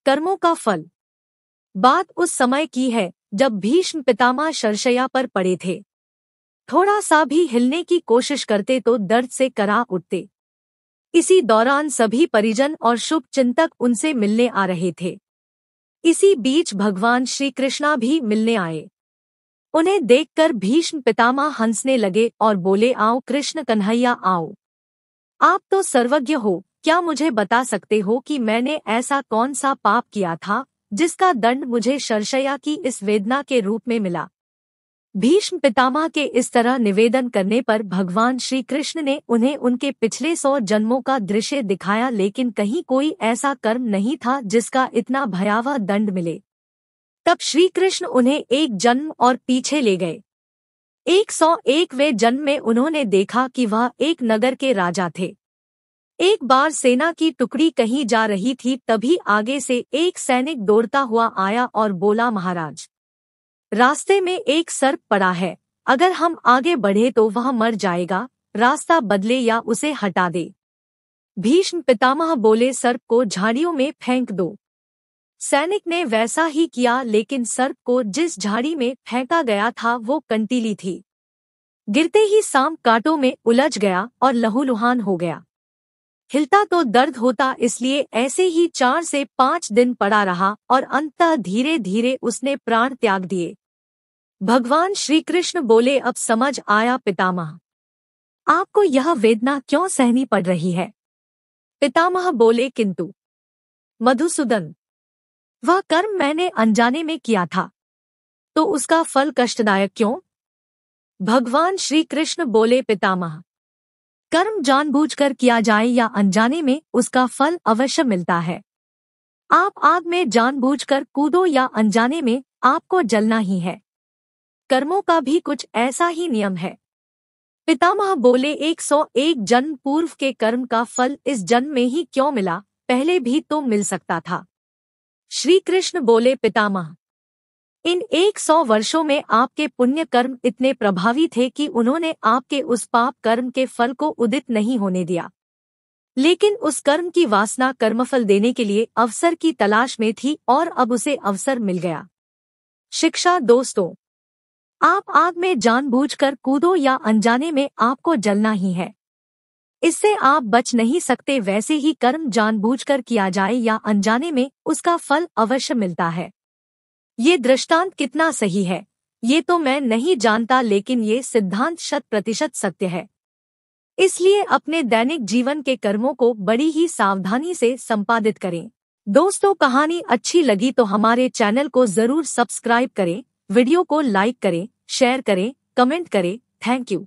कर्मों का फल। बात उस समय की है जब भीष्म पितामह शरशय्या पर पड़े थे। थोड़ा सा भी हिलने की कोशिश करते तो दर्द से करा उठते। इसी दौरान सभी परिजन और शुभ चिंतक उनसे मिलने आ रहे थे। इसी बीच भगवान श्री कृष्णा भी मिलने आए। उन्हें देखकर भीष्म पितामह हंसने लगे और बोले, आओ कृष्ण कन्हैया आओ। आप तो सर्वज्ञ हो, क्या मुझे बता सकते हो कि मैंने ऐसा कौन सा पाप किया था जिसका दंड मुझे शरशय्या की इस वेदना के रूप में मिला। भीष्म पितामह के इस तरह निवेदन करने पर भगवान श्री कृष्ण ने उन्हें उनके पिछले 100 जन्मों का दृश्य दिखाया, लेकिन कहीं कोई ऐसा कर्म नहीं था जिसका इतना भयावह दंड मिले। तब श्री कृष्ण उन्हें एक जन्म और पीछे ले गए। 101वें जन्म में उन्होंने देखा कि वह एक नगर के राजा थे। एक बार सेना की टुकड़ी कहीं जा रही थी, तभी आगे से एक सैनिक दौड़ता हुआ आया और बोला, महाराज रास्ते में एक सर्प पड़ा है, अगर हम आगे बढ़े तो वह मर जाएगा, रास्ता बदले या उसे हटा दे। भीष्म पितामह बोले, सर्प को झाड़ियों में फेंक दो। सैनिक ने वैसा ही किया, लेकिन सर्प को जिस झाड़ी में फेंका गया था वो कंटीली थी। गिरते ही सांप कांटों में उलझ गया और लहूलुहान हो गया। हिलता तो दर्द होता, इसलिए ऐसे ही 4 से 5 दिन पड़ा रहा और अंततः धीरे धीरे उसने प्राण त्याग दिए। भगवान श्री कृष्ण बोले, अब समझ आया पितामह, आपको यह वेदना क्यों सहनी पड़ रही है। पितामह बोले, किंतु मधुसूदन, वह कर्म मैंने अनजाने में किया था, तो उसका फल कष्टदायक क्यों। भगवान श्री कृष्ण बोले, पितामह, कर्म जानबूझकर किया जाए या अनजाने में उसका फल अवश्य मिलता है। आप आग में जानबूझकर कूदो या अनजाने में, आपको जलना ही है। कर्मों का भी कुछ ऐसा ही नियम है। पितामह बोले, 101 जन्म पूर्व के कर्म का फल इस जन्म में ही क्यों मिला, पहले भी तो मिल सकता था। श्री कृष्ण बोले, पितामह, इन 100 वर्षों में आपके पुण्य कर्म इतने प्रभावी थे कि उन्होंने आपके उस पाप कर्म के फल को उदित नहीं होने दिया। लेकिन उस कर्म की वासना कर्मफल देने के लिए अवसर की तलाश में थी और अब उसे अवसर मिल गया। शिक्षा दोस्तों, आप आग में जानबूझकर कूदो या अनजाने में, आपको जलना ही है। इससे आप बच नहीं सकते। वैसे ही कर्म जानबूझकर किया जाए या अनजाने में, उसका फल अवश्य मिलता है। ये दृष्टांत कितना सही है ये तो मैं नहीं जानता, लेकिन ये सिद्धांत 100% सत्य है। इसलिए अपने दैनिक जीवन के कर्मों को बड़ी ही सावधानी से संपादित करें। दोस्तों, कहानी अच्छी लगी तो हमारे चैनल को जरूर सब्सक्राइब करें, वीडियो को लाइक करें, शेयर करें, कमेंट करें। Thank you.